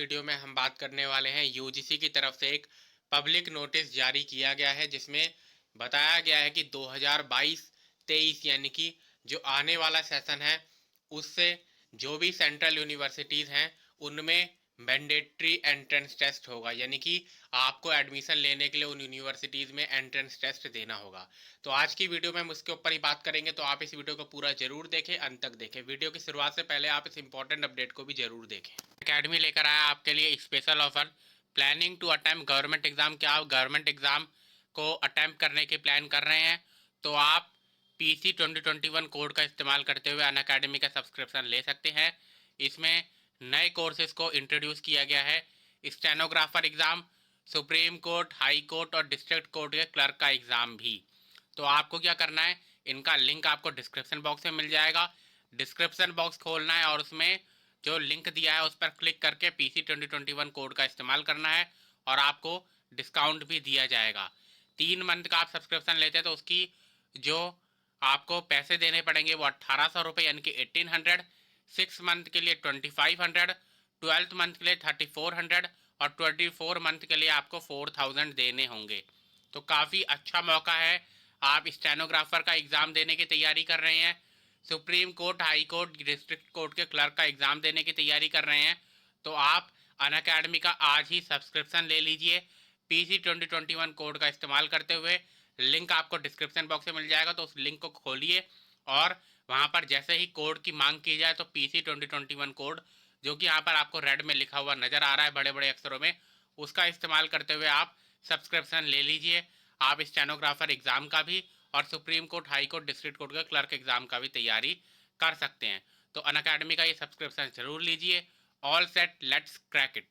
Video में हम बात करने वाले हैं यूजीसी की तरफ से एक पब्लिक नोटिस जारी किया गया है जिसमें बताया गया है कि 2022-23 यानी कि जो आने वाला सेशन है उससे जो भी सेंट्रल यूनिवर्सिटीज़ हैं उनमें मैंडेटरी एंट्रेंस टेस्ट होगा, यानी कि आपको एडमिशन लेने के लिए उन यूनिवर्सिटीज़ में एंट्रेंस टेस्ट देना होगा। तो आज की वीडियो में हम उसके ऊपर ही बात करेंगे, तो आप इस वीडियो को पूरा जरूर देखें, अंत तक देखें। वीडियो की शुरुआत से पहले आप इस इंपॉर्टेंट अपडेट को भी जरूर देखें। एकेडमी लेकर आया आपके लिए special offer, planning to attempt government exam. क्या आप गवर्नमेंट एग्जाम को अटेम्प्ट करने के प्लान कर रहे हैं तो आप PC 2021 कोड का इस्तेमाल करते हुए अनअकैडमी का सब्सक्रिप्शन ले सकते हैं। इसमें नए कोर्सेज को इंट्रोड्यूस किया गया है। Stenographer exam, supreme court, high court और डिस्ट्रिक्ट कोर्ट के क्लर्क का एग्ज़ाम भी। तो आपको क्या करना है, इनका लिंक आपको डिस्क्रिप्शन बॉक्स में मिल जाएगा। डिस्क्रिप्शन बॉक्स खोलना है और उसमें जो लिंक दिया है उस पर क्लिक करके PC 2021 कोड का इस्तेमाल करना है और आपको डिस्काउंट भी दिया जाएगा। 3 मंथ का आप सब्सक्रिप्शन लेते हैं तो उसकी जो आपको पैसे देने पड़ेंगे वो 1800 रुपये यानी कि 1800। 6 मंथ के लिए 2500, 12th मंथ के लिए 3400 और 24 मंथ के लिए आपको 4000 देने होंगे। तो काफ़ी अच्छा मौका है। आप स्टेनोग्राफर का एग्ज़ाम देने की तैयारी कर रहे हैं, supreme court, high court, district court के क्लर्क का एग्ज़ाम देने की तैयारी कर रहे हैं तो आप अनअकैडमी का आज ही सब्सक्रिप्शन ले लीजिए PC 2021 कोड का इस्तेमाल करते हुए। लिंक आपको डिस्क्रिप्शन बॉक्स में मिल जाएगा, तो उस लिंक को खोलिए और वहाँ पर जैसे ही कोड की मांग की जाए तो PC 2021 कोड, जो कि यहाँ पर आपको रेड में लिखा हुआ नज़र आ रहा है बड़े बड़े अक्षरों में, उसका इस्तेमाल करते हुए आप सब्सक्रिप्शन ले लीजिए। आप स्टेनोग्राफर एग्ज़ाम का भी और supreme court, high court, district court का क्लर्क एग्ज़ाम का भी तैयारी कर सकते हैं। तो अनअकैडमी का ये सब्सक्रिप्शन ज़रूर लीजिए। All set, let's crack it.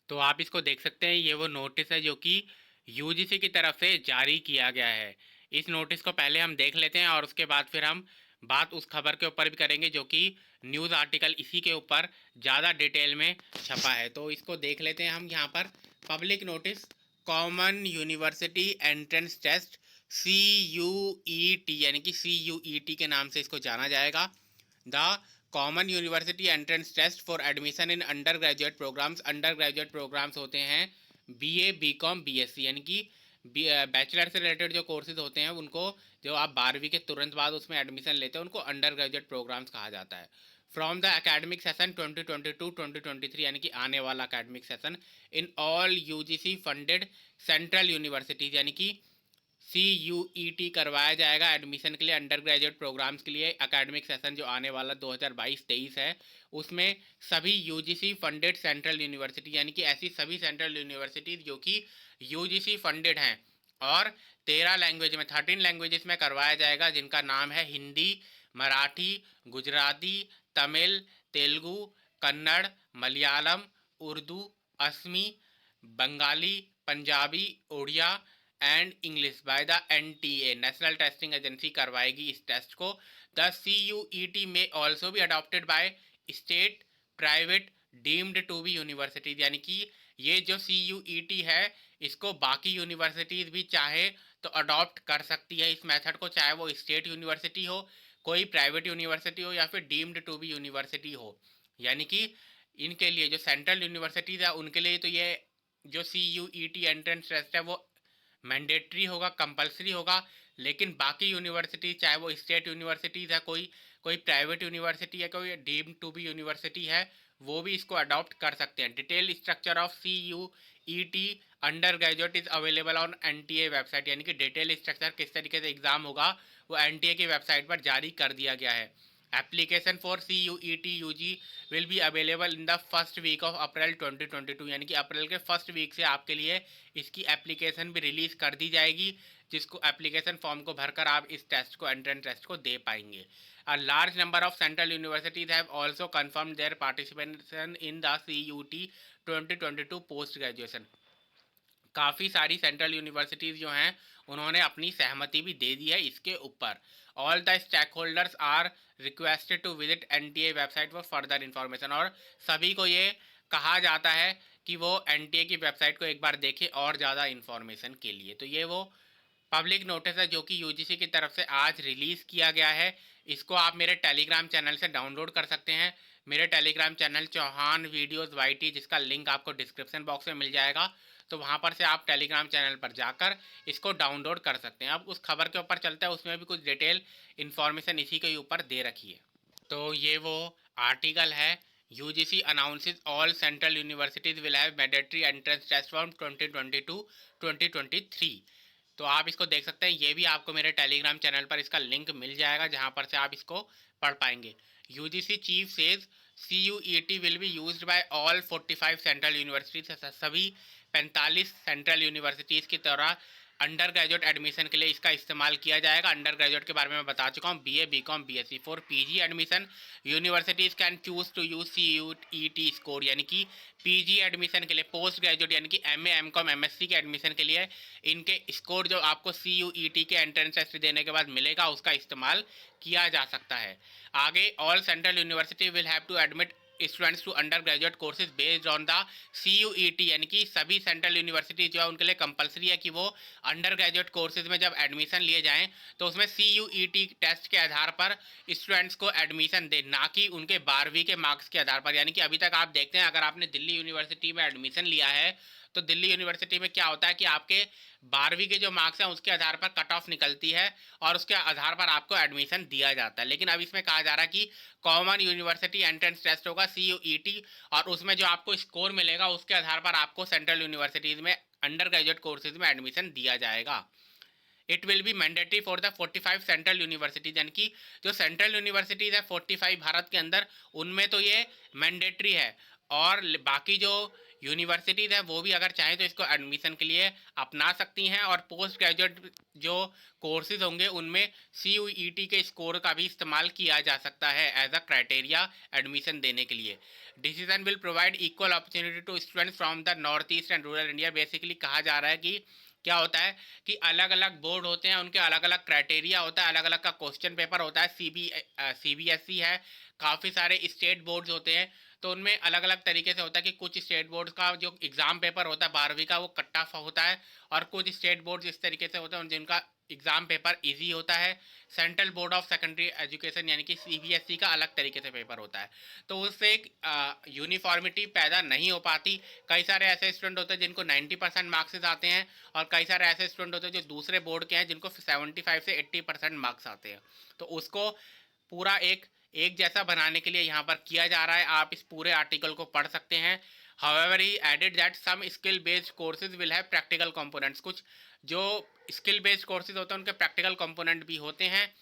तो आप इसको देख सकते हैं, ये वो नोटिस है जो कि यूजीसी की तरफ से जारी किया गया है। इस नोटिस को पहले हम देख लेते हैं और उसके बाद फिर हम बात उस खबर के ऊपर भी करेंगे जो कि न्यूज़ आर्टिकल इसी के ऊपर ज़्यादा डिटेल में छपा है। तो इसको देख लेते हैं हम। यहाँ पर public notice, common university entrance test CUET यानी कि CUET के नाम से इसको जाना जाएगा। The common university entrance test for admission in undergraduate programmes. Undergraduate programmes होते हैं BA, BCom, BSc, यानी कि बैचलर से रिलेटेड जो कोर्सेज होते हैं उनको, जो आप 12वीं के तुरंत बाद उसमें एडमिशन लेते हैं, उनको अंडर ग्रेजुएट प्रोग्राम्स कहा जाता है। फ्रॉम द एकेडमिक सेशन 2022-2023 यानी कि आने वाला academic session, in all UGC funded central universities यानी कि CUET करवाया जाएगा एडमिशन के लिए अंडर ग्रेजुएट प्रोग्राम्स के लिए। एकेडमिक सेशन जो आने वाला 2022-23 है उसमें सभी UGC फंडेड सेंट्रल यूनिवर्सिटी यानी कि ऐसी सभी सेंट्रल यूनिवर्सिटी जो कि UGC फंडेड हैं और 13 लैंग्वेज में, 13 लैंग्वेजेस में करवाया जाएगा, जिनका नाम है Hindi, Marathi, Gujarati, Tamil, Telugu, Kannada, Malayalam, Urdu, Asami, Bengali, Punjabi, Oriya and English by the NTA national testing agency करवाएगी इस टेस्ट को। द CUET में ऑल्सो भी adopted by state, private, deemed to be universities यानी कि ये जो CUET है इसको बाकी यूनिवर्सिटीज भी चाहे तो अडॉप्ट कर सकती है इस मेथड को, चाहे वो स्टेट यूनिवर्सिटी हो, कोई प्राइवेट यूनिवर्सिटी हो या फिर डीम्ड टू बी यूनिवर्सिटी हो। यानी कि इनके लिए जो सेंट्रल यूनिवर्सिटीज़ है उनके लिए तो ये जो CUET एंट्रेंस टेस्ट है वो मैंडेटरी होगा, कंपलसरी होगा। लेकिन बाकी यूनिवर्सिटी, चाहे वो स्टेट यूनिवर्सिटीज़ है, कोई कोई प्राइवेट यूनिवर्सिटी है, कोई डीम्ड टू बी यूनिवर्सिटी है, वो भी इसको अडॉप्ट कर सकते हैं। Detail structure of CUET under graduate is available on NTA website, यानी कि डिटेल स्ट्रक्चर किस तरीके से एग्जाम होगा वो NTA की वेबसाइट पर जारी कर दिया गया है। Application for CUET UG will be available in the first week of April 2022 यानी कि अप्रैल के फर्स्ट वीक से आपके लिए इसकी एप्लीकेशन भी रिलीज़ कर दी जाएगी, जिसको एप्लीकेशन फॉर्म को भरकर आप इस टेस्ट को, एंट्रेंस टेस्ट को दे पाएंगे। A large number of central universities have also confirm their participation in the CUET 2022 post graduation. काफ़ी सारी सेंट्रल यूनिवर्सिटीज़ जो हैं उन्होंने अपनी सहमति भी दे दी है इसके ऊपर। All the stakeholders are requested to visit NTA website for further information, और सभी को ये कहा जाता है कि वो NTA की वेबसाइट को एक बार देखें और ज़्यादा इन्फॉर्मेशन के लिए। तो ये वो पब्लिक नोटिस है जो कि UGC की तरफ से आज रिलीज़ किया गया है। इसको आप मेरे टेलीग्राम चैनल से डाउनलोड कर सकते हैं। मेरे Telegram channel Chauhan videos YT, जिसका लिंक आपको डिस्क्रिप्शन बॉक्स में मिल जाएगा, तो वहाँ पर से आप टेलीग्राम चैनल पर जाकर इसको डाउनलोड कर सकते हैं। अब उस खबर के ऊपर चलता है, उसमें भी कुछ डिटेल इन्फॉर्मेशन इसी के ऊपर दे रखी है। तो ये वो आर्टिकल है, UGC announces all central universities will have mandatory entrance test from 2022-2023। तो आप इसको देख सकते हैं, ये भी आपको मेरे टेलीग्राम चैनल पर इसका लिंक मिल जाएगा, जहां पर से आप इसको पढ़ पाएंगे। UGC chief says CUET will be used by all 45 central universities. सभी 45 सेंट्रल यूनिवर्सिटीज़ की तरह अंडर ग्रेजुएट एडमिशन के लिए इसका इस्तेमाल किया जाएगा। अंडर ग्रेजुएट के बारे में मैं बता चुका हूँ, BA BCom BSc। For PG admission universities can choose to use CUET score, यानी कि PG एडमिशन के लिए, पोस्ट ग्रेजुएट यानी कि MA MCom MSc के एडमिशन के लिए इनके स्कोर जो आपको CUET के एंट्रेंस टेस्ट देने के बाद मिलेगा, उसका इस्तेमाल किया जा सकता है। आगे, all central university will have to admit students to undergraduate courses based on the CUET, यानी कि सभी सेंट्रल यूनिवर्सिटी जो है उनके लिए कंपलसरी है कि वो अंडर ग्रेजुएट कोर्सेज में जब एडमिशन लिए जाएं तो उसमें CUET टेस्ट के आधार पर स्टूडेंट्स को एडमिशन दे, ना कि उनके 12वीं के मार्क्स के आधार पर। यानी कि अभी तक आप देखते हैं, अगर आपने दिल्ली यूनिवर्सिटी में एडमिशन लिया है तो दिल्ली यूनिवर्सिटी में क्या होता है कि आपके 12वीं के जो मार्क्स हैं उसके आधार पर कट ऑफ निकलती है और उसके आधार पर आपको एडमिशन दिया जाता है। लेकिन अब इसमें कहा जा रहा है कि कॉमन यूनिवर्सिटी एंट्रेंस टेस्ट होगा CUET, और उसमें जो आपको स्कोर मिलेगा उसके आधार पर आपको सेंट्रल यूनिवर्सिटीज़ में अंडर ग्रेजुएट कोर्सेज में एडमिशन दिया जाएगा। It will be mandatory for the 45 central universities, यानी कि जो सेंट्रल यूनिवर्सिटीज़ है 45 भारत के अंदर, उनमें तो ये मैंडेटरी है, और बाकी जो यूनिवर्सिटीज़ हैं वो भी अगर चाहें तो इसको एडमिशन के लिए अपना सकती हैं। और पोस्ट ग्रेजुएट जो कोर्सेज होंगे उनमें CUET के स्कोर का भी इस्तेमाल किया जा सकता है एज अ क्राइटेरिया एडमिशन देने के लिए। Decision will provide equal opportunity to students from the north east and rural India. Basically कहा जा रहा है कि क्या होता है कि अलग अलग बोर्ड होते हैं, उनके अलग अलग क्राइटेरिया होता है, अलग अलग का क्वेश्चन पेपर होता है। CBSE है, काफ़ी सारे स्टेट बोर्ड्स होते हैं, तो उनमें अलग अलग तरीके से होता है कि कुछ स्टेट बोर्ड का जो एग्ज़ाम पेपर होता है 12वीं का वो कट ऑफ होता है, और कुछ स्टेट बोर्ड इस तरीके से होते हैं जिनका एग्ज़ाम पेपर इजी होता है। Central board of secondary education यानी कि CBSE का अलग तरीके से पेपर होता है, तो उससे एक यूनिफॉर्मिटी पैदा नहीं हो पाती। कई सारे ऐसे स्टूडेंट होते हैं जिनको 90% मार्क्स आते हैं, और कई सारे ऐसे स्टूडेंट होते हैं जो दूसरे बोर्ड के हैं जिनको 75 से 80% मार्क्स आते हैं। तो उसको पूरा एक जैसा बनाने के लिए यहाँ पर किया जा रहा है। आप इस पूरे आर्टिकल को पढ़ सकते हैं। However, he added that some skill based courses will have practical components। कुछ जो स्किल बेस्ड कोर्सेज होते हैं उनके प्रैक्टिकल कंपोनेंट भी होते हैं।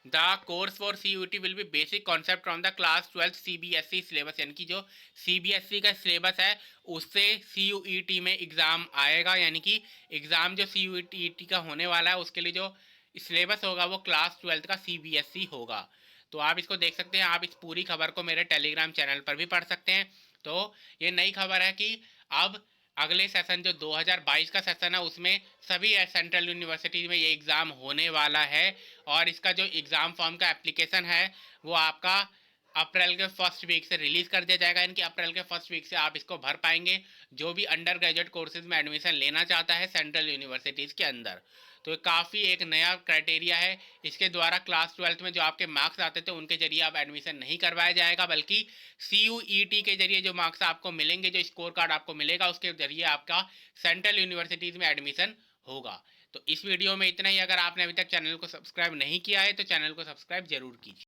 The course for CUET will be basic concept from the class 12 CBSE syllabus, यानी कि जो CBSE का सिलेबस है उससे CUET में एग्ज़ाम आएगा, यानी कि एग्ज़ाम जो CUET का होने वाला है उसके लिए जो सिलेबस होगा वो क्लास 12 का CBSE होगा। तो आप इसको देख सकते हैं। आप इस पूरी खबर को मेरे टेलीग्राम चैनल पर भी पढ़ सकते हैं। तो ये नई खबर है कि अब अगले सेशन जो 2022 का सेशन है उसमें सभी सेंट्रल यूनिवर्सिटी में ये एग्ज़ाम होने वाला है, और इसका जो एग्ज़ाम फॉर्म का एप्लीकेशन है वो आपका अप्रैल के फर्स्ट वीक से रिलीज़ कर दिया जाएगा। इनकी अप्रैल के फर्स्ट वीक से आप इसको भर पाएंगे, जो भी अंडर ग्रेजुएट कोर्सेज में एडमिशन लेना चाहता है सेंट्रल यूनिवर्सिटीज़ के अंदर। तो काफ़ी एक नया क्राइटेरिया है। इसके द्वारा क्लास 12 में जो आपके मार्क्स आते थे उनके जरिए अब एडमिशन नहीं करवाया जाएगा, बल्कि CUET के जरिए जो मार्क्स आपको मिलेंगे, जो स्कोर कार्ड आपको मिलेगा, उसके जरिए आपका सेंट्रल यूनिवर्सिटीज़ में एडमिशन होगा। तो इस वीडियो में इतना ही। अगर आपने अभी तक चैनल को सब्सक्राइब नहीं किया है तो चैनल को सब्सक्राइब जरूर कीजिए।